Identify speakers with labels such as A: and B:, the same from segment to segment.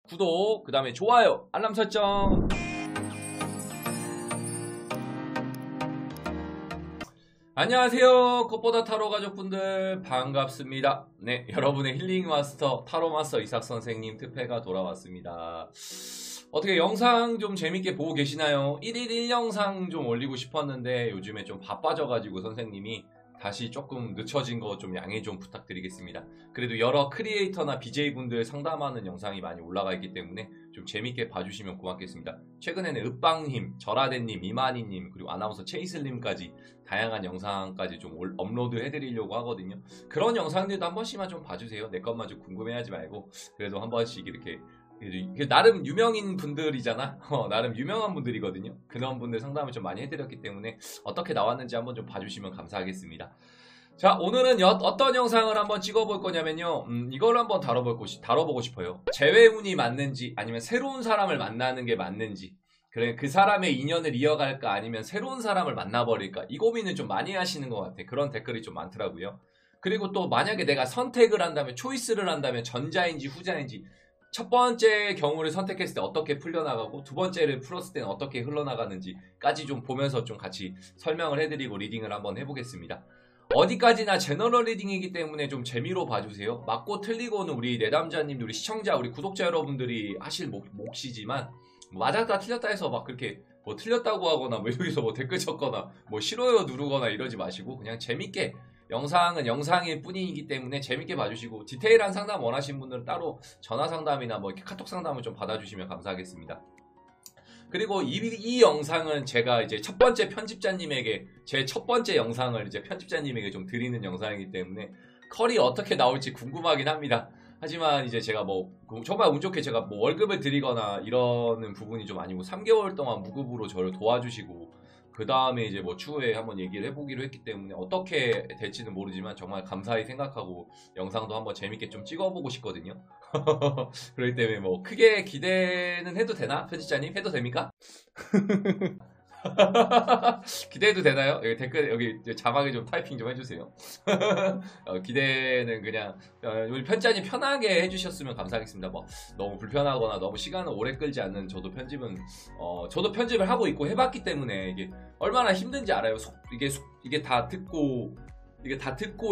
A: 구독, 그 다음에 좋아요, 알람 설정. 안녕하세요. 겉보다 타로 가족분들 반갑습니다. 네, 여러분의 힐링 마스터 타로 마스터 이삭 선생님 특패가 돌아왔습니다. 어떻게 영상 좀 재밌게 보고 계시나요? 1일 1영상 좀 올리고 싶었는데 요즘에 좀 바빠져가지고 선생님이 다시 조금 늦춰진 거 좀 양해 좀 부탁드리겠습니다. 그래도 여러 크리에이터나 BJ분들 상담하는 영상이 많이 올라가 있기 때문에 좀 재밌게 봐주시면 고맙겠습니다. 최근에는 읍방님, 절하대님, 이만희님, 그리고 아나운서 체이슬님까지 다양한 영상까지 좀 업로드 해드리려고 하거든요. 그런 영상들도 한 번씩만 좀 봐주세요. 내 것만 좀 궁금해하지 말고 그래도 한 번씩 이렇게 나름 유명인 분들이잖아. 나름 유명한 분들이거든요. 그런 분들 상담을 좀 많이 해드렸기 때문에 어떻게 나왔는지 한번 좀 봐주시면 감사하겠습니다. 자, 오늘은 어떤 영상을 한번 찍어볼 거냐면요. 이걸 한번 다뤄보고 싶어요. 재회운이 맞는지 아니면 새로운 사람을 만나는 게 맞는지, 그래 그 사람의 인연을 이어갈까 아니면 새로운 사람을 만나버릴까, 이 고민을 좀 많이 하시는 것 같아요. 그런 댓글이 좀 많더라고요. 그리고 또 만약에 내가 선택을 한다면, 초이스를 한다면 전자인지 후자인지, 첫 번째 경우를 선택했을 때 어떻게 풀려나가고 두 번째를 풀었을 때는 어떻게 흘러나가는지까지 좀 보면서 좀 같이 설명을 해드리고 리딩을 한번 해보겠습니다. 어디까지나 제너럴 리딩이기 때문에 좀 재미로 봐주세요. 맞고 틀리고는 우리 내담자님들, 우리 시청자, 우리 구독자 여러분들이 하실 몫이지만 맞았다 틀렸다 해서 막 그렇게 뭐 틀렸다고 하거나 뭐 여기서 뭐 댓글 적거나 뭐 싫어요 누르거나 이러지 마시고 그냥 재밌게, 영상은 영상일 뿐이기 때문에 재밌게 봐주시고, 디테일한 상담 원하시는 분들은 따로 전화 상담이나 뭐 이렇게 카톡 상담을 좀 받아주시면 감사하겠습니다. 그리고 이 영상은 제가 이제 첫 번째 편집자님에게, 제 첫 번째 영상을 이제 편집자님에게 좀 드리는 영상이기 때문에 컬이 어떻게 나올지 궁금하긴 합니다. 하지만 이제 제가 뭐 정말 운 좋게 제가 뭐 월급을 드리거나 이러는 부분이 좀 아니고 3개월 동안 무급으로 저를 도와주시고 그 다음에 이제 뭐 추후에 한번 얘기를 해보기로 했기 때문에 어떻게 될지는 모르지만 정말 감사히 생각하고 영상도 한번 재밌게 좀 찍어보고 싶거든요. 그렇기 때문에 뭐 크게 기대는 해도 되나? 편집자님 해도 됩니까? 기대해도 되나요? 여기 댓글, 여기 자막에 좀 타이핑 좀 해주세요. 기대는 그냥 우리 편집자님 편하게 해주셨으면 감사하겠습니다. 뭐 너무 불편하거나 너무 시간을 오래 끌지 않는, 저도 편집을 하고 있고 해봤기 때문에 이게 얼마나 힘든지 알아요. 이게 다 듣고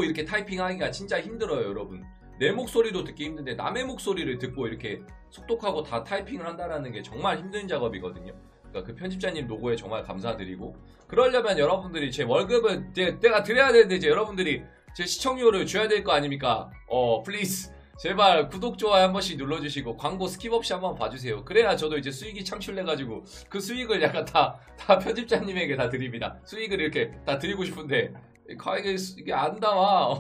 A: 이렇게 타이핑하기가 진짜 힘들어요, 여러분. 내 목소리도 듣기 힘든데 남의 목소리를 듣고 이렇게 속독하고 다 타이핑을 한다는 게 정말 힘든 작업이거든요. 그러니까 그 편집자님 노고에 정말 감사드리고, 그러려면 여러분들이 제 월급을 내가 드려야 되는데 이제 여러분들이 제 시청료를 줘야 될 거 아닙니까? 플리즈 제발 구독, 좋아요 한 번씩 눌러주시고 광고 스킵 없이 한번 봐주세요. 그래야 저도 이제 수익이 창출돼가지고 그 수익을 약간 다 편집자님에게 다 드립니다. 수익을 이렇게 다 드리고 싶은데 이게 안 나와.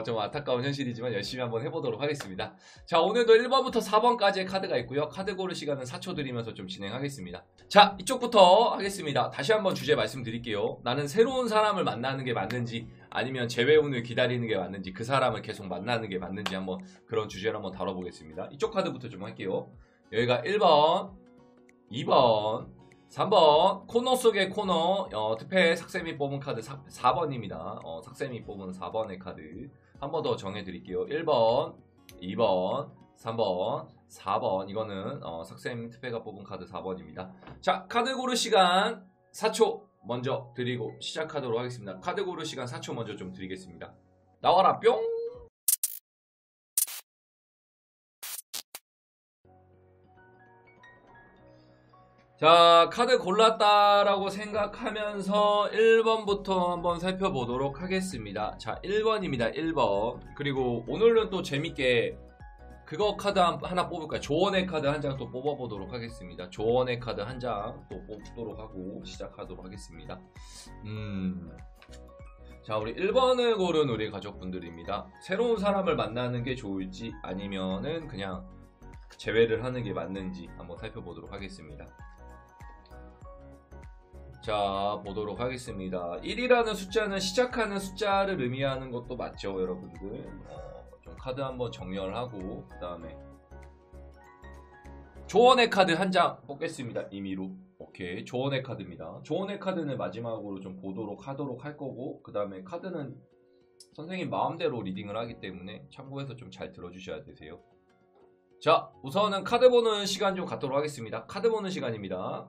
A: 좀 안타까운 현실이지만 열심히 한번 해보도록 하겠습니다. 자, 오늘도 1번부터 4번까지의 카드가 있고요. 카드 고를 시간은 4초 드리면서 좀 진행하겠습니다. 자, 이쪽부터 하겠습니다. 다시 한번 주제 말씀드릴게요. 나는 새로운 사람을 만나는 게 맞는지 아니면 재회운을 기다리는 게 맞는지, 그 사람을 계속 만나는 게 맞는지 한번 그런 주제를 한번 다뤄보겠습니다. 이쪽 카드부터 좀 할게요. 여기가 1번, 2번, 3번, 코너 속의 코너, 특패 삭쌤이 뽑은 카드 4번입니다. 삭쌤이 뽑은 4번의 카드 한 번 더 정해드릴게요. 1번, 2번, 3번, 4번. 이거는 삭쌤 특패가 뽑은 카드 4번입니다. 자, 카드 고를 시간 4초 먼저 드리고 시작하도록 하겠습니다. 카드 고를 시간 4초 먼저 좀 드리겠습니다. 나와라 뿅! 자, 카드 골랐다라고 생각하면서 1번부터 한번 살펴보도록 하겠습니다. 자, 1번입니다. 1번. 그리고 오늘은 또 재밌게 그거 카드 하나 뽑을까요? 조언의 카드 한 장 또 뽑아보도록 하겠습니다. 조언의 카드 한 장 또 뽑도록 하고 시작하도록 하겠습니다. 자, 우리 1번을 고른 우리 가족분들입니다. 새로운 사람을 만나는 게 좋을지 아니면은 그냥 재회를 하는 게 맞는지 한번 살펴보도록 하겠습니다. 자, 보도록 하겠습니다. 1이라는 숫자는 시작하는 숫자를 의미하는 것도 맞죠, 여러분들? 좀 카드 한번 정렬하고 그 다음에 조언의 카드 한 장 뽑겠습니다. 임의로. 오케이. 조언의 카드입니다. 조언의 카드는 마지막으로 좀 보도록 하도록 할 거고, 그 다음에 카드는 선생님 마음대로 리딩을 하기 때문에 참고해서 좀 잘 들어주셔야 되세요. 자, 우선은 카드 보는 시간 좀 갖도록 하겠습니다. 카드 보는 시간입니다.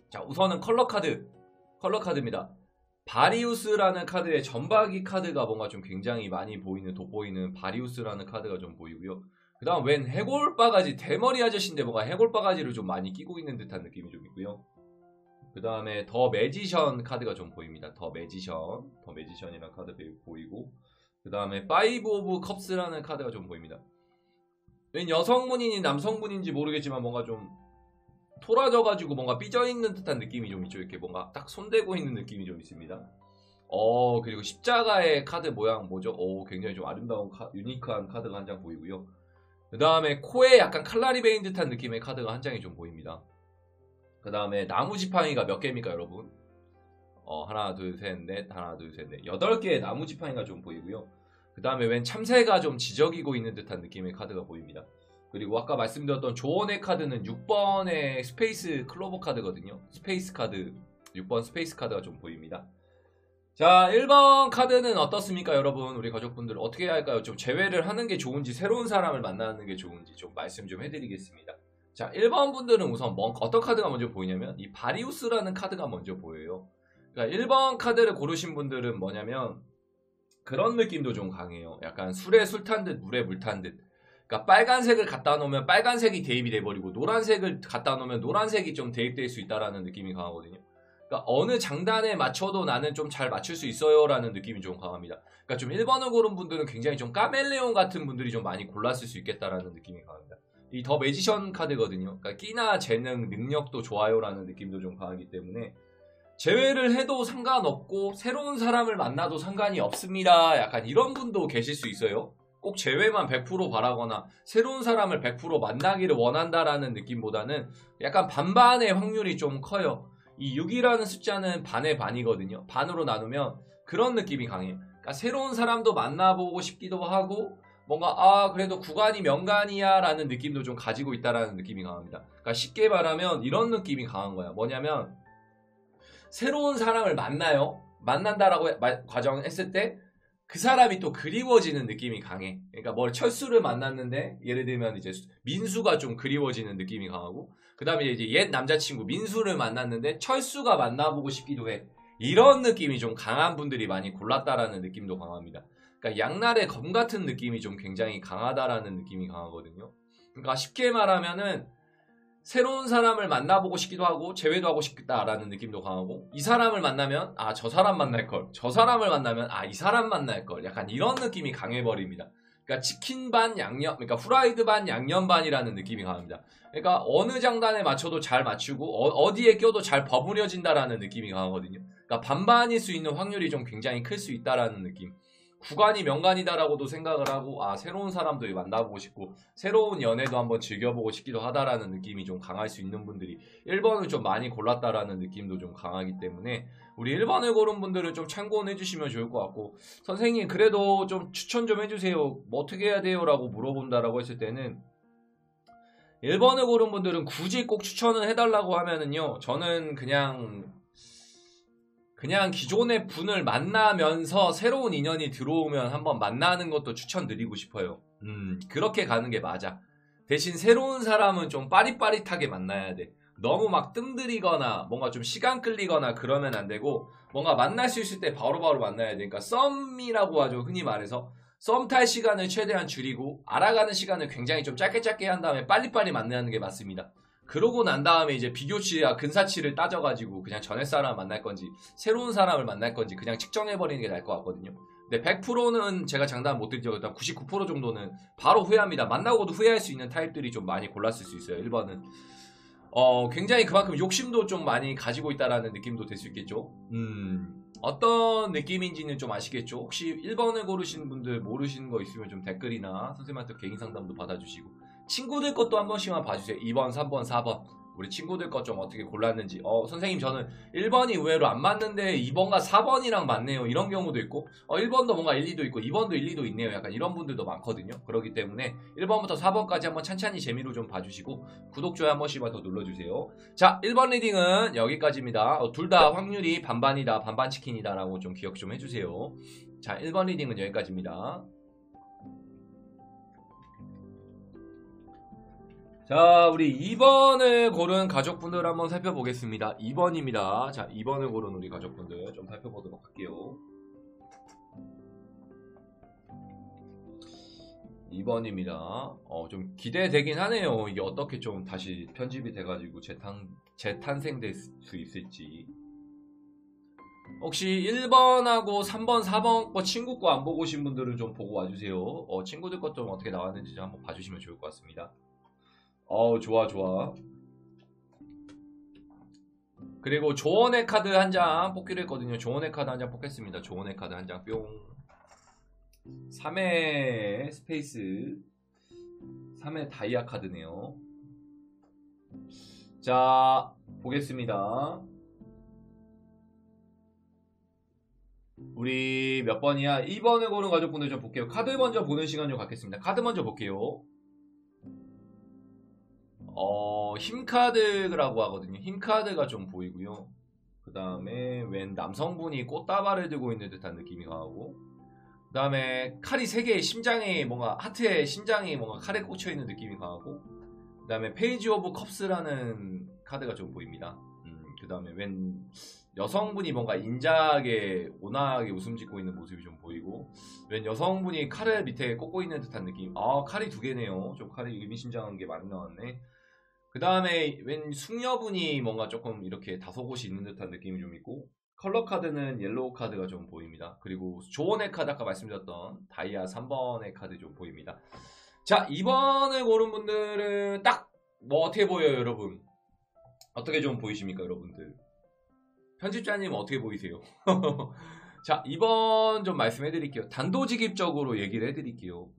A: 자, 우선은 컬러 카드입니다. 바리우스라는 카드의 점박이 카드가 뭔가 좀 굉장히 많이 보이는, 돋보이는 바리우스라는 카드가 좀 보이고요. 그 다음 웬 해골바가지, 대머리 아저씨인데 뭔가 해골바가지를 좀 많이 끼고 있는 듯한 느낌이 좀 있고요. 그 다음에 더 매지션 카드가 좀 보입니다. 더 매지션이라는 카드 보이고, 그 다음에 파이브 오브 컵스라는 카드가 좀 보입니다. 웬 여성분인지 남성분인지 모르겠지만 뭔가 좀 토라져가지고 뭔가 삐져있는 듯한 느낌이 좀 있죠. 이렇게 뭔가 딱 손대고 있는 느낌이 좀 있습니다. 그리고 십자가의 카드 모양 뭐죠? 굉장히 좀 아름다운 유니크한 카드가 한 장 보이고요. 그 다음에 코에 약간 칼날이 베인 듯한 느낌의 카드가 한 장이 좀 보입니다. 그 다음에 나무 지팡이가 몇 개입니까 여러분? 하나 둘 셋 넷, 하나 둘 셋 넷, 8개의 나무 지팡이가 좀 보이고요. 그 다음에 웬 참새가 좀 지저귀고 있는 듯한 느낌의 카드가 보입니다. 그리고 아까 말씀드렸던 조언의 카드는 6번의 스페이스 클로버 카드거든요. 스페이스 카드, 6번 스페이스 카드가 좀 보입니다. 자, 1번 카드는 어떻습니까 여러분? 우리 가족분들 어떻게 해야 할까요? 좀 제외를 하는 게 좋은지 새로운 사람을 만나는 게 좋은지 좀 말씀 좀 해드리겠습니다. 자, 1번 분들은 우선 어떤 카드가 먼저 보이냐면 이 바리우스라는 카드가 먼저 보여요. 그러니까 1번 카드를 고르신 분들은 뭐냐면 그런 느낌도 좀 강해요. 약간 술에 술 탄 듯 물에 물 탄 듯. 그러니까 빨간색을 갖다 놓으면 빨간색이 대입이 돼버리고 노란색을 갖다 놓으면 노란색이 좀 대입될 수 있다라는 느낌이 강하거든요. 그러니까 어느 장단에 맞춰도 나는 좀 잘 맞출 수 있어요 라는 느낌이 좀 강합니다. 그러니까 좀 1번을 고른 분들은 굉장히 좀 카멜레온 같은 분들이 좀 많이 골랐을 수 있겠다라는 느낌이 강합니다. 이 더 매지션 카드거든요. 그러니까 끼나 재능, 능력도 좋아요 라는 느낌도 좀 강하기 때문에 제외를 해도 상관없고 새로운 사람을 만나도 상관이 없습니다. 약간 이런 분도 계실 수 있어요. 꼭 제외만 100% 바라거나 새로운 사람을 100% 만나기를 원한다라는 느낌보다는 약간 반반의 확률이 좀 커요. 이 6이라는 숫자는 반의 반이거든요. 반으로 나누면 그런 느낌이 강해요. 그러니까 새로운 사람도 만나보고 싶기도 하고 뭔가 그래도 구간이 명간이야 라는 느낌도 좀 가지고 있다라는 느낌이 강합니다. 그러니까 쉽게 말하면 이런 느낌이 강한 거야. 뭐냐면 새로운 사람을 만나요. 만난다라고 과정했을 때 그 사람이 또 그리워지는 느낌이 강해. 그러니까 철수를 만났는데 예를 들면 이제 민수가 좀 그리워지는 느낌이 강하고 그 다음에 이제 옛 남자친구 민수를 만났는데 철수가 만나보고 싶기도 해. 이런 느낌이 좀 강한 분들이 많이 골랐다라는 느낌도 강합니다. 그러니까 양날의 검 같은 느낌이 좀 굉장히 강하다라는 느낌이 강하거든요. 그러니까 쉽게 말하면은 새로운 사람을 만나보고 싶기도 하고 제외도 하고 싶다라는 느낌도 강하고 이 사람을 만나면 저 사람 만날걸, 저 사람을 만나면 이 사람 만날걸, 약간 이런 느낌이 강해버립니다. 그러니까 치킨 반 양념, 그러니까 후라이드 반 양념 반이라는 느낌이 강합니다. 그러니까 어느 장단에 맞춰도 잘 맞추고 어디에 껴도 잘 버무려진다라는 느낌이 강하거든요. 그러니까 반반일 수 있는 확률이 좀 굉장히 클 수 있다라는 느낌. 구간이 명간이다라고도 생각을 하고 새로운 사람도 만나보고 싶고 새로운 연애도 한번 즐겨보고 싶기도 하다라는 느낌이 좀 강할 수 있는 분들이 1번을 좀 많이 골랐다라는 느낌도 좀 강하기 때문에 우리 1번을 고른 분들은 좀 참고는 해주시면 좋을 것 같고 선생님 그래도 좀 추천 좀 해주세요. 뭐 어떻게 해야 돼요? 라고 물어본다라고 했을 때는 1번을 고른 분들은 굳이 꼭 추천을 해달라고 하면은요 저는 그냥 기존의 분을 만나면서 새로운 인연이 들어오면 한번 만나는 것도 추천드리고 싶어요. 그렇게 가는 게 맞아. 대신 새로운 사람은 좀 빠릿빠릿하게 만나야 돼. 너무 막 뜸들이거나 뭔가 좀 시간 끌리거나 그러면 안 되고 뭔가 만날 수 있을 때 바로바로 만나야 돼. 그러니까 썸이라고 하죠. 흔히 말해서 썸 탈 시간을 최대한 줄이고 알아가는 시간을 굉장히 좀 짧게 한 다음에 빨리빨리 만나는 게 맞습니다. 그러고 난 다음에 이제 비교치와 근사치를 따져가지고 그냥 전에 사람 만날 건지 새로운 사람을 만날 건지 그냥 측정해버리는 게 나을 것 같거든요. 근데 100%는 제가 장담 못 드리죠. 일단 99% 정도는 바로 후회합니다. 만나고도 후회할 수 있는 타입들이 좀 많이 골랐을 수 있어요. 1번은 굉장히 그만큼 욕심도 좀 많이 가지고 있다라는 느낌도 될 수 있겠죠. 어떤 느낌인지는 좀 아시겠죠? 혹시 1번을 고르신 분들 모르시는 거 있으면 좀 댓글이나 선생님한테 개인 상담도 받아주시고 친구들 것도 한 번씩만 봐주세요. 2번, 3번, 4번. 우리 친구들 것 좀 어떻게 골랐는지. 선생님 저는 1번이 의외로 안 맞는데 2번과 4번이랑 맞네요. 이런 경우도 있고 1번도 뭔가 1, 2도 있고 2번도 1, 2도 있네요. 약간 이런 분들도 많거든요. 그렇기 때문에 1번부터 4번까지 한번 찬찬히 재미로 좀 봐주시고 구독, 좋아요 한 번씩만 더 눌러주세요. 자, 1번 리딩은 여기까지입니다. 둘 다 확률이 반반이다, 반반 치킨이다 라고 좀 기억 좀 해주세요. 자, 1번 리딩은 여기까지입니다. 자, 우리 2번을 고른 가족분들 한번 살펴보겠습니다. 2번입니다. 자, 2번을 고른 우리 가족분들 좀 살펴보도록 할게요. 2번입니다. 좀 기대되긴 하네요. 이게 어떻게 좀 다시 편집이 돼가지고 재탄생될 수 있을지. 혹시 1번하고 3번, 4번 거 친구 거 안 보고 오신 분들은 좀 보고 와주세요. 친구들 것 좀 어떻게 나왔는지 좀 한번 봐주시면 좋을 것 같습니다. 좋아. 그리고 조언의 카드 한 장 뽑기로 했거든요. 조언의 카드 한 장 뽑겠습니다. 조언의 카드 한 장 뿅. 3회 스페이스 3회 다이아 카드네요. 자, 보겠습니다. 우리 몇 번이야? 2번을 고른 가족분들 좀 볼게요. 카드 먼저 보는 시간 좀 갖겠습니다. 카드 먼저 볼게요. 힘카드라고 하거든요. 힘카드가 좀 보이고요. 그 다음에 웬 남성분이 꽃다발을 들고 있는 듯한 느낌이 강하고, 그 다음에 칼이 3개의 심장에 뭔가 하트에 심장이 뭔가 칼에 꽂혀 있는 느낌이 강하고, 그 다음에 페이지 오브 컵스라는 카드가 좀 보입니다. 그 다음에 웬 여성분이 뭔가 인자하게 온화하게 웃음 짓고 있는 모습이 좀 보이고, 웬 여성분이 칼을 밑에 꽂고 있는 듯한 느낌. 칼이 2개네요. 좀 칼이 의미심장한 게 많이 나왔네. 그 다음에 웬 숙녀분이 뭔가 조금 이렇게 다소곳이 있는 듯한 느낌이 좀 있고, 컬러 카드는 옐로우 카드가 좀 보입니다. 그리고 조언의 카드, 아까 말씀드렸던 다이아 3번의 카드 좀 보입니다. 자, 2번을 고른 분들은 딱 뭐 어떻게 보여요, 여러분? 어떻게 좀 보이십니까, 여러분들? 편집자님 어떻게 보이세요? 자, 2번 좀 말씀해 드릴게요. 단도직입적으로 얘기를 해 드릴게요.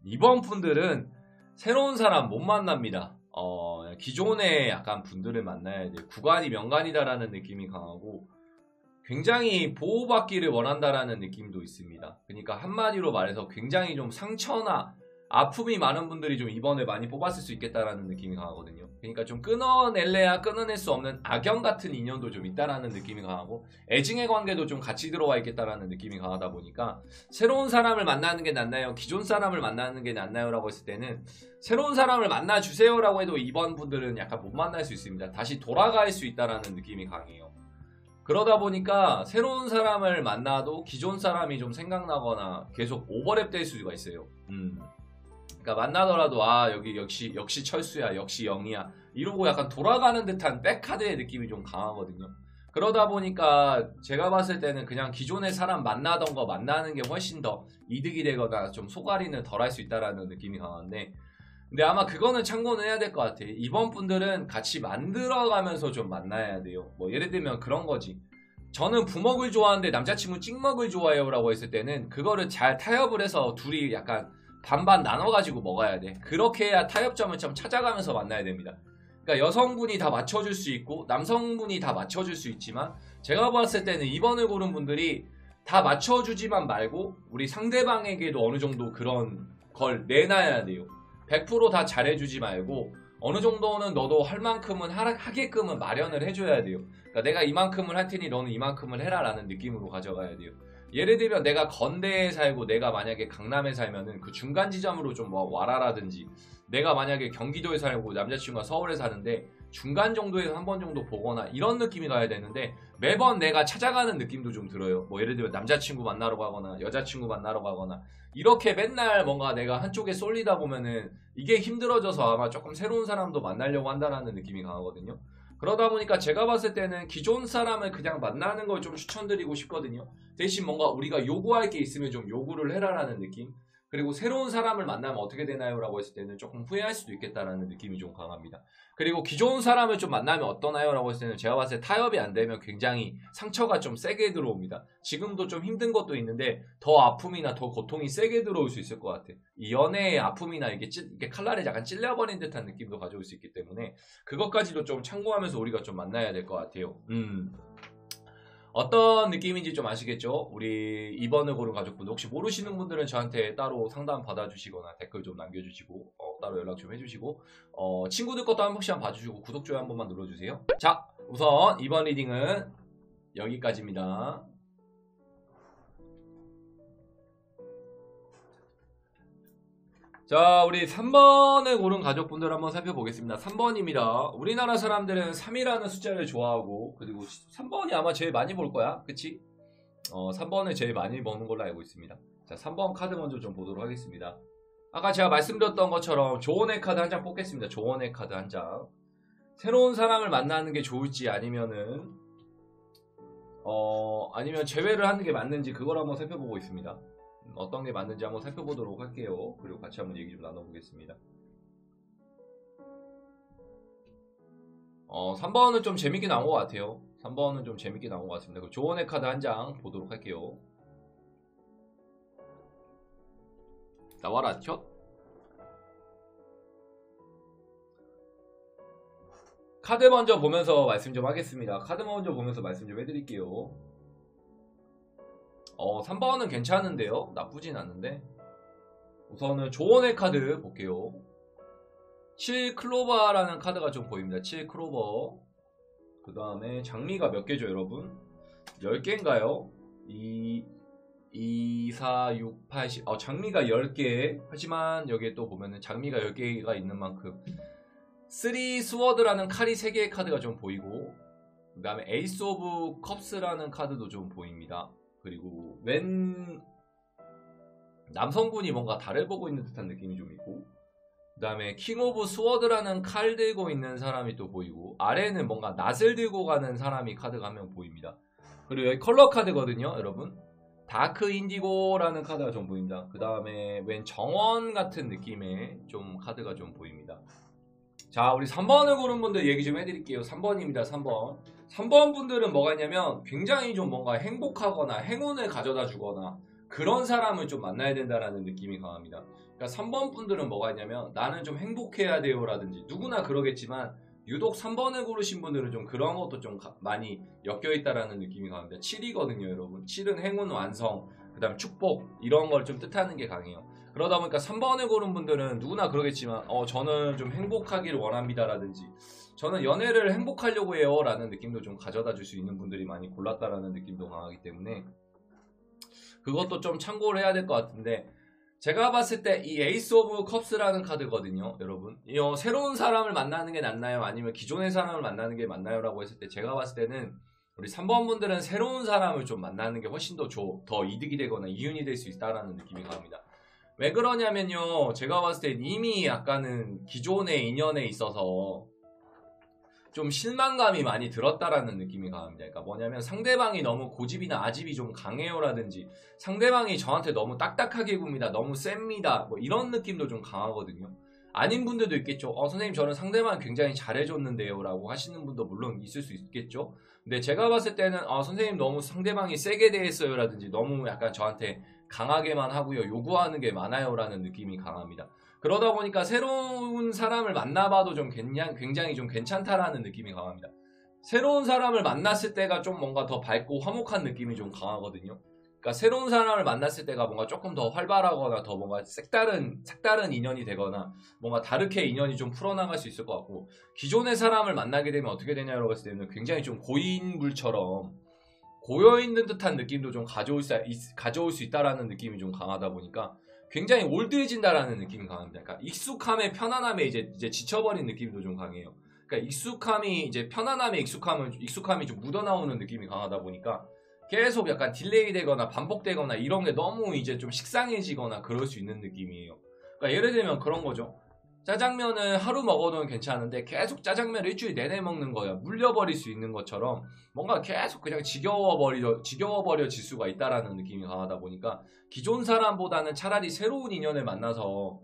A: 2번 분들은 새로운 사람 못 만납니다. 기존의 약간 분들을 만나야 돼요. 구간이 명간이다라는 느낌이 강하고, 굉장히 보호받기를 원한다라는 느낌도 있습니다. 그러니까 한마디로 말해서 굉장히 좀 상처나 아픔이 많은 분들이 좀 이번에 많이 뽑았을 수 있겠다라는 느낌이 강하거든요. 그러니까 좀 끊어낼래야 끊어낼 수 없는 악연 같은 인연도 좀 있다라는 느낌이 강하고, 애증의 관계도 좀 같이 들어와 있겠다라는 느낌이 강하다 보니까, 새로운 사람을 만나는 게 낫나요? 기존 사람을 만나는 게 낫나요? 라고 했을 때는 새로운 사람을 만나주세요 라고 해도 이번 분들은 약간 못 만날 수 있습니다. 다시 돌아갈 수 있다라는 느낌이 강해요. 그러다 보니까 새로운 사람을 만나도 기존 사람이 좀 생각나거나 계속 오버랩 될 수가 있어요. 그러니까 만나더라도 여기 역시 철수야, 역시 영이야 이러고 약간 돌아가는 듯한 백카드의 느낌이 좀 강하거든요. 그러다 보니까 제가 봤을 때는 그냥 기존의 사람 만나던 거 만나는 게 훨씬 더 이득이 되거나 좀 소갈이는 덜 할 수 있다라는 느낌이 강한데, 근데 아마 그거는 참고는 해야 될 것 같아요. 이번 분들은 같이 만들어가면서 좀 만나야 돼요. 뭐 예를 들면 그런 거지. 저는 부먹을 좋아하는데 남자친구 찍먹을 좋아해요 라고 했을 때는 그거를 잘 타협을 해서 둘이 약간 반반 나눠가지고 먹어야 돼. 그렇게 해야 타협점을 좀 찾아가면서 만나야 됩니다. 그러니까 여성분이 다 맞춰줄 수 있고 남성분이 다 맞춰줄 수 있지만, 제가 봤을 때는 2번을 고른 분들이 다 맞춰주지만 말고 우리 상대방에게도 어느 정도 그런 걸 내놔야 돼요. 100% 다 잘해주지 말고 어느 정도는 너도 할 만큼은 하게끔은 마련을 해줘야 돼요. 그러니까 내가 이만큼을 할 테니 너는 이만큼을 해라 라는 느낌으로 가져가야 돼요. 예를 들면 내가 건대에 살고 내가 만약에 강남에 살면은 그 중간 지점으로 좀 뭐 와라라든지, 내가 만약에 경기도에 살고 남자친구가 서울에 사는데 중간 정도에서 한 번 정도 보거나 이런 느낌이 가야 되는데, 매번 내가 찾아가는 느낌도 좀 들어요. 뭐 예를 들면 남자친구 만나러 가거나 여자친구 만나러 가거나 이렇게 맨날 뭔가 내가 한쪽에 쏠리다 보면은 이게 힘들어져서 아마 조금 새로운 사람도 만나려고 한다는 느낌이 강하거든요. 그러다 보니까 제가 봤을 때는 기존 사람을 그냥 만나는 걸 좀 추천드리고 싶거든요. 대신 뭔가 우리가 요구할 게 있으면 좀 요구를 해라라는 느낌. 그리고 새로운 사람을 만나면 어떻게 되나요? 라고 했을 때는 조금 후회할 수도 있겠다라는 느낌이 좀 강합니다. 그리고 기존 사람을 좀 만나면 어떠나요? 라고 했을 때는 제가 봤을 때 타협이 안 되면 굉장히 상처가 좀 세게 들어옵니다. 지금도 좀 힘든 것도 있는데 더 아픔이나 더 고통이 세게 들어올 수 있을 것 같아요. 이 연애의 아픔이나 이게 칼날에 약간 찔려버린 듯한 느낌도 가져올 수 있기 때문에 그것까지도 좀 참고하면서 우리가 좀 만나야 될 것 같아요. 어떤 느낌인지 좀 아시겠죠? 우리 2번을 고른 가족분들 혹시 모르시는 분들은 저한테 따로 상담 받아주시거나 댓글 좀 남겨주시고 따로 연락 좀 해주시고 친구들 것도 한 번씩 봐주시고 구독, 좋아요 한 번만 눌러주세요. 자, 우선 2번 리딩은 여기까지입니다. 자, 우리 3번을 고른 가족분들 한번 살펴보겠습니다. 3번입니다. 우리나라 사람들은 3이라는 숫자를 좋아하고 그리고 3번이 아마 제일 많이 볼 거야. 그치? 3번을 제일 많이 보는 걸로 알고 있습니다. 자, 3번 카드 먼저 좀 보도록 하겠습니다. 아까 제가 말씀드렸던 것처럼 조언의 카드 한 장 뽑겠습니다. 조언의 카드 한 장. 새로운 사람을 만나는 게 좋을지 아니면 제외를 하는 게 맞는지 그걸 한번 살펴보고 있습니다. 어떤 게 맞는지 한번 살펴보도록 할게요. 그리고 같이 한번 얘기 좀 나눠보겠습니다. 3번은 좀 재밌게 나온 것 같아요. 3번은 좀 재밌게 나온 것 같습니다. 그리고 조언의 카드 한 장 보도록 할게요. 나와라 첫. 카드 먼저 보면서 말씀 좀 하겠습니다. 카드 먼저 보면서 말씀 좀 해드릴게요. 3번은 괜찮은데요. 나쁘진 않은데 우선은 조언의 카드 볼게요. 7클로버라는 카드가 좀 보입니다. 7클로버. 그 다음에 장미가 몇 개죠 여러분? 10개인가요? 2, 4, 6, 8, 10 장미가 10개. 하지만 여기에 또 보면은 장미가 10개가 있는 만큼 3 스워드라는 칼이 3개의 카드가 좀 보이고 그 다음에 에이스 오브 컵스라는 카드도 좀 보입니다. 그리고 웬 남성분이 뭔가 달을 보고 있는 듯한 느낌이 좀 있고 그 다음에 킹 오브 스워드라는 칼 들고 있는 사람이 또 보이고 아래는 뭔가 낫을 들고 가는 사람이 카드가 한 명 보입니다. 그리고 여기 컬러 카드거든요 여러분. 다크 인디고라는 카드가 좀 보입니다. 그 다음에 웬 정원 같은 느낌의 좀 카드가 좀 보입니다. 자, 우리 3번을 고른 분들 얘기 좀 해드릴게요. 3번입니다. 3번. 3번 분들은 뭐가 있냐면 굉장히 좀 뭔가 행복하거나 행운을 가져다 주거나 그런 사람을 좀 만나야 된다라는 느낌이 강합니다. 그러니까 3번 분들은 뭐가 있냐면 나는 좀 행복해야 돼요 라든지 누구나 그러겠지만 유독 3번을 고르신 분들은 좀 그런 것도 좀 많이 엮여있다라는 느낌이 강합니다. 7이거든요 여러분. 7은 행운 완성, 그 다음 축복 이런 걸 좀 뜻하는 게 강해요. 그러다 보니까 3번을 고른 분들은 누구나 그러겠지만 저는 좀 행복하기를 원합니다 라든지 저는 연애를 행복하려고 해요 라는 느낌도 좀 가져다 줄 수 있는 분들이 많이 골랐다라는 느낌도 강하기 때문에 그것도 좀 참고를 해야 될 것 같은데 제가 봤을 때 이 에이스 오브 컵스라는 카드거든요 여러분. 새로운 사람을 만나는 게 낫나요? 아니면 기존의 사람을 만나는 게 맞나요? 라고 했을 때 제가 봤을 때는 우리 3번 분들은 새로운 사람을 좀 만나는 게 훨씬 더 이득이 되거나 이윤이 될 수 있다라는 느낌이 강합니다. 왜 그러냐면요 제가 봤을 때 이미 약간은 기존의 인연에 있어서 좀 실망감이 많이 들었다라는 느낌이 강합니다. 그러니까 뭐냐면 상대방이 너무 고집이나 아집이 좀 강해요 라든지 상대방이 저한테 너무 딱딱하게 굽니다. 너무 셉니다. 뭐 이런 느낌도 좀 강하거든요. 아닌 분들도 있겠죠. 선생님 저는 상대방 굉장히 잘해줬는데요 라고 하시는 분도 물론 있을 수 있겠죠. 근데 제가 봤을 때는 선생님 너무 상대방이 세게 대했어요 라든지 너무 약간 저한테 강하게만 하고요 요구하는 게 많아요 라는 느낌이 강합니다. 그러다 보니까 새로운 사람을 만나봐도 좀 굉장히 좀 괜찮다라는 느낌이 강합니다. 새로운 사람을 만났을 때가 좀 뭔가 더 밝고 화목한 느낌이 좀 강하거든요. 그러니까 새로운 사람을 만났을 때가 뭔가 조금 더 활발하거나 더 뭔가 색다른 인연이 되거나 뭔가 다르게 인연이 좀 풀어나갈 수 있을 것 같고 기존의 사람을 만나게 되면 어떻게 되냐고 했을 때는 굉장히 좀 고인물처럼 고여있는 듯한 느낌도 좀 가져올 수 있다라는 느낌이 좀 강하다 보니까 굉장히 올드해진다라는 느낌이 강합니다. 그러니까 익숙함에 편안함에 이제 지쳐버린 느낌도 좀 강해요. 그러니까 익숙함이 이제 편안함에 익숙함이 좀 묻어나오는 느낌이 강하다 보니까 계속 약간 딜레이 되거나 반복되거나 이런 게 너무 이제 좀 식상해지거나 그럴 수 있는 느낌이에요. 그러니까 예를 들면 그런 거죠. 짜장면을 하루 먹어도 괜찮은데 계속 짜장면을 일주일 내내 먹는 거야. 물려버릴 수 있는 것처럼 뭔가 계속 그냥 지겨워버려질 수가 있다라는 느낌이 강하다 보니까 기존 사람보다는 차라리 새로운 인연을 만나서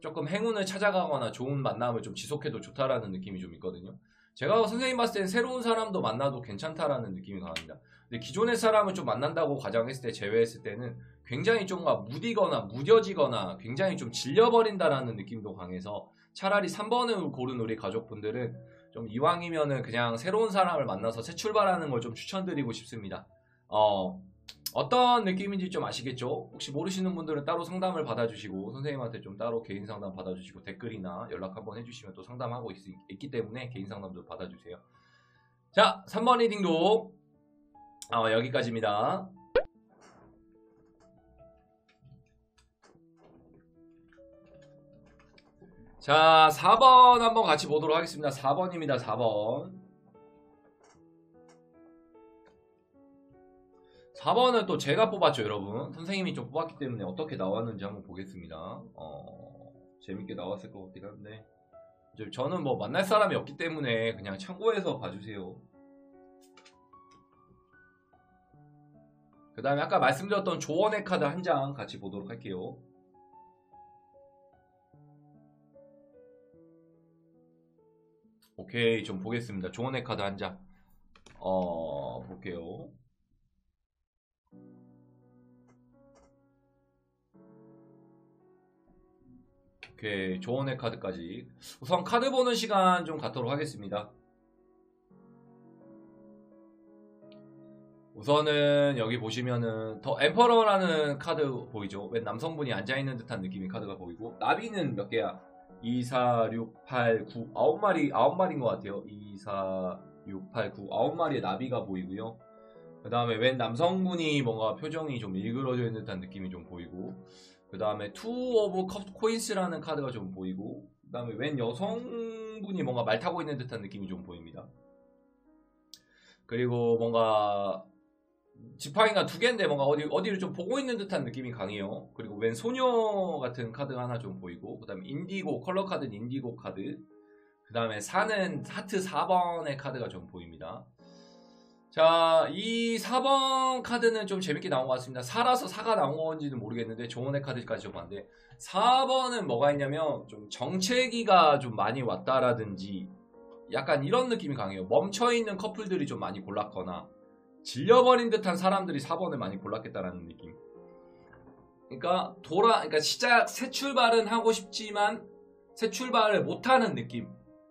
A: 조금 행운을 찾아가거나 좋은 만남을 좀 지속해도 좋다라는 느낌이 좀 있거든요. 제가 선생님 봤을 때는 새로운 사람도 만나도 괜찮다라는 느낌이 강합니다. 근데 기존의 사람을 좀 만난다고 가정했을 때, 제외했을 때는 굉장히 좀 무디거나 무뎌지거나 굉장히 좀 질려버린다라는 느낌도 강해서 차라리 3번을 고른 우리 가족분들은 좀 이왕이면은 그냥 새로운 사람을 만나서 새 출발하는 걸 좀 추천드리고 싶습니다. 어떤 느낌인지 좀 아시겠죠? 혹시 모르시는 분들은 따로 상담을 받아주시고 선생님한테 좀 따로 개인 상담 받아주시고 댓글이나 연락 한번 해주시면 또 상담하고 있기 때문에 개인 상담도 받아주세요. 자, 3번 리딩도 여기까지입니다. 자, 4번 한번 같이 보도록 하겠습니다. 4번입니다. 4번. 4번은 또 제가 뽑았죠, 여러분. 선생님이 좀 뽑았기 때문에 어떻게 나왔는지 한번 보겠습니다. 재밌게 나왔을 것 같긴 한데 저는 뭐 만날 사람이 없기 때문에 그냥 참고해서 봐주세요. 그 다음에 아까 말씀드렸던 조언의 카드 한 장 같이 보도록 할게요. 오케이, 좀 보겠습니다. 조언의 카드 한 장. 볼게요. 오케이, 조언의 카드까지. 우선 카드 보는 시간 좀 갖도록 하겠습니다. 우선은 여기 보시면은 더 엠퍼러라는 카드 보이죠? 웬 남성분이 앉아있는 듯한 느낌의 카드가 보이고, 나비는 몇 개야? 2, 4, 6, 8, 9, 9마리인 것 같아요. 2, 4, 6, 8, 9, 9마리의 나비가 보이고요. 그 다음에 웬 남성분이 뭔가 표정이 좀 일그러져 있는 듯한 느낌이 좀 보이고, 그 다음에 투 오브 코인스라는 카드가 좀 보이고, 그 다음에 웬 여성분이 뭔가 말 타고 있는 듯한 느낌이 좀 보입니다. 그리고 뭔가 지팡이가 두 개인데 뭔가 어디를 좀 보고 있는 듯한 느낌이 강해요. 그리고 웬 소녀 같은 카드가 하나 좀 보이고, 그 다음에 인디고, 컬러 카드는 인디고 카드, 그 다음에 4는 하트 4번의 카드가 좀 보입니다. 자, 이 4번 카드는 좀 재밌게 나온 것 같습니다. 4라서 4가 나온 건지는 모르겠는데 조언의 카드까지 좀 봤는데, 4번은 뭐가 있냐면 좀 정체기가 좀 많이 왔다라든지 약간 이런 느낌이 강해요. 멈춰있는 커플들이 좀 많이 골랐거나 질려버린 듯한 사람들이 4번을 많이 골랐겠다라는 느낌. 그러니까 새 출발은 하고 싶지만 새 출발을 못하는 느낌.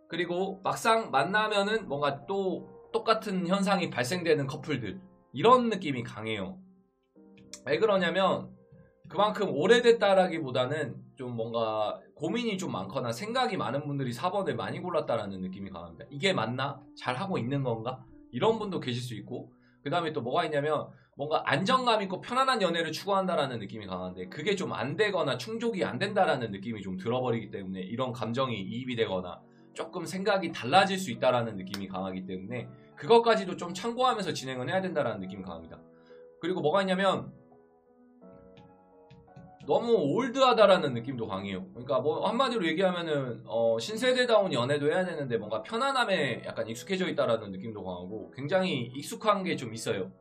A: 그리고 막상 만나면은 뭔가 또 똑같은 현상이 발생되는 커플들, 이런 느낌이 강해요. 왜 그러냐면 그만큼 오래됐다라기보다는 좀 뭔가 고민이 좀 많거나 생각이 많은 분들이 4번을 많이 골랐다라는 느낌이 강합니다. 이게 맞나? 잘하고 있는 건가? 이런 분도 계실 수 있고, 그 다음에 또 뭐가 있냐면 뭔가 안정감 있고 편안한 연애를 추구한다라는 느낌이 강한데 그게 좀 안 되거나 충족이 안 된다라는 느낌이 좀 들어버리기 때문에 이런 감정이 이입이 되거나 조금 생각이 달라질 수 있다라는 느낌이 강하기 때문에 그것까지도 좀 참고하면서 진행을 해야 된다라는 느낌이 강합니다. 그리고 뭐가 있냐면 너무 올드하다라는 느낌도 강해요. 그러니까 뭐 한마디로 얘기하면은 신세대다운 연애도 해야 되는데 뭔가 편안함에 약간 익숙해져 있다라는 느낌도 강하고 굉장히 익숙한 게 좀 있어요.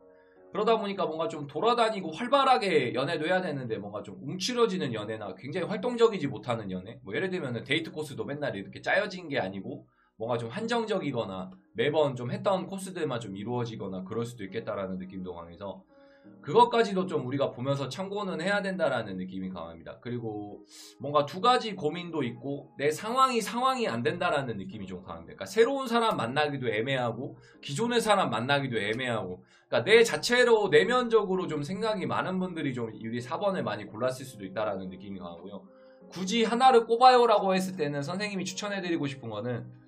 A: 그러다 보니까 뭔가 좀 돌아다니고 활발하게 연애도 해야 되는데 뭔가 좀 움츠러지는 연애나 굉장히 활동적이지 못하는 연애, 뭐 예를 들면 데이트 코스도 맨날 이렇게 짜여진 게 아니고 뭔가 좀 한정적이거나 매번 좀 했던 코스들만 좀 이루어지거나 그럴 수도 있겠다라는 느낌도 강해서 그것까지도 좀 우리가 보면서 참고는 해야 된다라는 느낌이 강합니다. 그리고 뭔가 두 가지 고민도 있고 내 상황이 안 된다라는 느낌이 좀 강합니다. 그러니까 새로운 사람 만나기도 애매하고 기존의 사람 만나기도 애매하고, 그러니까 내 자체로 내면적으로 좀 생각이 많은 분들이 좀 우리 4번을 많이 골랐을 수도 있다라는 느낌이 강하고요. 굳이 하나를 꼽아요라고 했을 때는 선생님이 추천해드리고 싶은 거는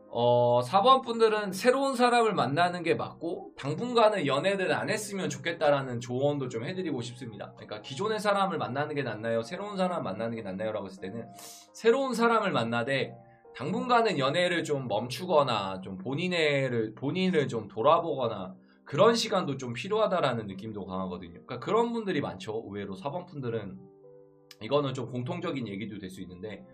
A: 4번 분들은 새로운 사람을 만나는 게 맞고 당분간은 연애를 안 했으면 좋겠다라는 조언도 좀 해드리고 싶습니다. 그러니까 기존의 사람을 만나는 게 낫나요? 새로운 사람 만나는 게 낫나요? 라고 했을 때는 새로운 사람을 만나되 당분간은 연애를 좀 멈추거나 좀 본인을 좀 돌아보거나 그런 시간도 좀 필요하다라는 느낌도 강하거든요. 그러니까 그런 분들이 많죠. 의외로 4번 분들은 이거는 좀 공통적인 얘기도 될 수 있는데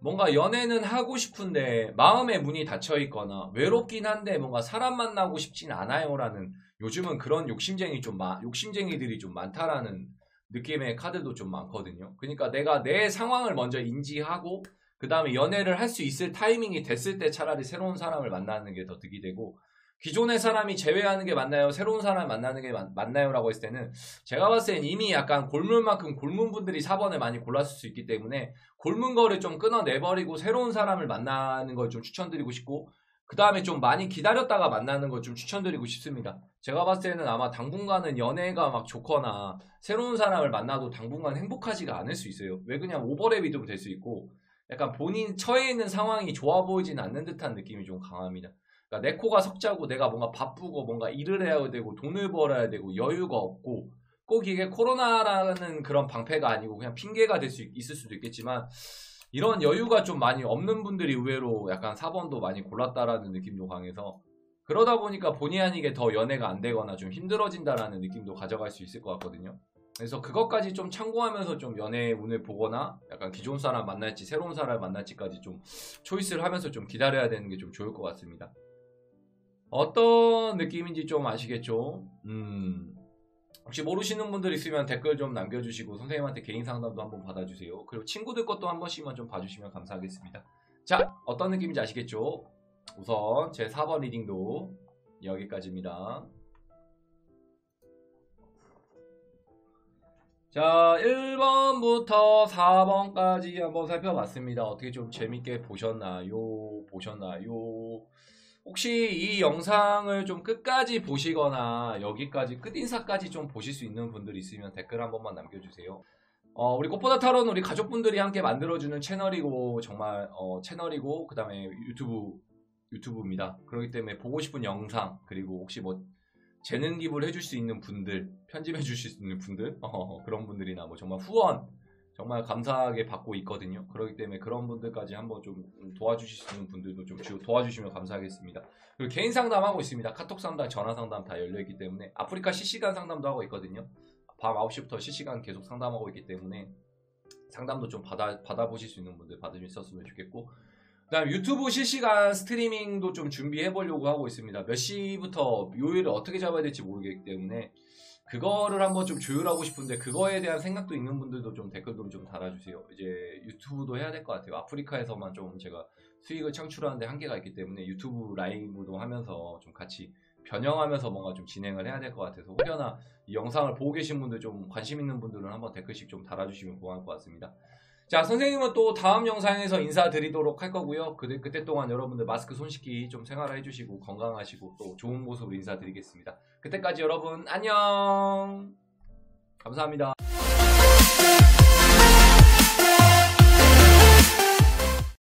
A: 뭔가 연애는 하고 싶은데 마음의 문이 닫혀 있거나 외롭긴 한데 뭔가 사람 만나고 싶진 않아요라는, 요즘은 그런 욕심쟁이들이 좀 많다라는 느낌의 카드도 좀 많거든요. 그러니까 내가 내 상황을 먼저 인지하고 그 다음에 연애를 할 수 있을 타이밍이 됐을 때 차라리 새로운 사람을 만나는 게 더 득이 되고, 기존의 사람이 제외하는 게 맞나요? 새로운 사람 만나는 게 맞나요? 라고 했을 때는 제가 봤을 땐 이미 약간 골문만큼 골문 분들이 4번을 많이 골랐을 수 있기 때문에 골문 거를 좀 끊어내버리고 새로운 사람을 만나는 걸 좀 추천드리고 싶고, 그 다음에 좀 많이 기다렸다가 만나는 걸 좀 추천드리고 싶습니다. 제가 봤을 때는 아마 당분간은 연애가 막 좋거나 새로운 사람을 만나도 당분간 행복하지가 않을 수 있어요. 왜 그냥 오버랩이 좀 될 수 있고 약간 본인 처해 있는 상황이 좋아 보이진 않는 듯한 느낌이 좀 강합니다. 그러니까 내 코가 석자고 내가 뭔가 바쁘고 뭔가 일을 해야 되고 돈을 벌어야 되고 여유가 없고, 꼭 이게 코로나라는 그런 방패가 아니고 그냥 핑계가 될 수 있을 수도 있겠지만 이런 여유가 좀 많이 없는 분들이 의외로 약간 4번도 많이 골랐다라는 느낌도 강해서, 그러다 보니까 본의 아니게 더 연애가 안 되거나 좀 힘들어진다라는 느낌도 가져갈 수 있을 것 같거든요. 그래서 그것까지 좀 참고하면서 좀 연애 운을 보거나 약간 기존 사람 만날지 새로운 사람 만날지까지 좀 초이스를 하면서 좀 기다려야 되는 게 좀 좋을 것 같습니다. 어떤 느낌인지 좀 아시겠죠? 혹시 모르시는 분들 있으면 댓글 좀 남겨주시고 선생님한테 개인 상담도 한번 받아주세요. 그리고 친구들 것도 한 번씩만 좀 봐주시면 감사하겠습니다. 자, 어떤 느낌인지 아시겠죠? 우선 제 4번 리딩도 여기까지입니다. 자, 1번부터 4번까지 한번 살펴봤습니다. 어떻게 좀 재밌게 보셨나요? 혹시 이 영상을 좀 끝까지 보시거나 여기까지 끝인사까지 좀 보실 수 있는 분들 있으면 댓글 한 번만 남겨주세요. 우리 꽃보다 타로는 우리 가족분들이 함께 만들어주는 채널이고 정말 채널이고 그 다음에 유튜브입니다. 그렇기 때문에 보고 싶은 영상, 그리고 혹시 뭐 재능 기부를 해줄 수 있는 분들, 편집해 주실 수 있는 분들, 그런 분들이나 뭐 정말 후원 정말 감사하게 받고 있거든요. 그렇기 때문에 그런 분들까지 한번 좀 도와주실 수 있는 분들도 좀 도와주시면 감사하겠습니다. 그리고 개인 상담하고 있습니다. 카톡 상담, 전화 상담 다 열려있기 때문에, 아프리카 실시간 상담도 하고 있거든요. 밤 9시부터 실시간 계속 상담하고 있기 때문에 상담도 좀 받아보실 수 있는 분들 받으셨으면 좋겠고, 그 다음 유튜브 실시간 스트리밍도 좀 준비해 보려고 하고 있습니다. 몇 시부터 요일을 어떻게 잡아야 될지 모르겠기 때문에 그거를 한번 좀 조율하고 싶은데, 그거에 대한 생각도 있는 분들도 좀 댓글도 좀 달아주세요. 이제 유튜브도 해야 될 것 같아요. 아프리카에서만 좀 제가 수익을 창출하는데 한계가 있기 때문에 유튜브 라이브도 하면서 좀 같이 변형하면서 뭔가 좀 진행을 해야 될 것 같아서, 혹여나 이 영상을 보고 계신 분들 좀 관심 있는 분들은 한번 댓글씩 좀 달아주시면 고마울 것 같습니다. 자, 선생님은 또 다음 영상에서 인사드리도록 할 거고요. 그때 동안 여러분들 마스크 손 씻기 좀 생활해 주시고 건강하시고 또 좋은 모습으로 인사드리겠습니다. 그때까지 여러분 안녕. 감사합니다.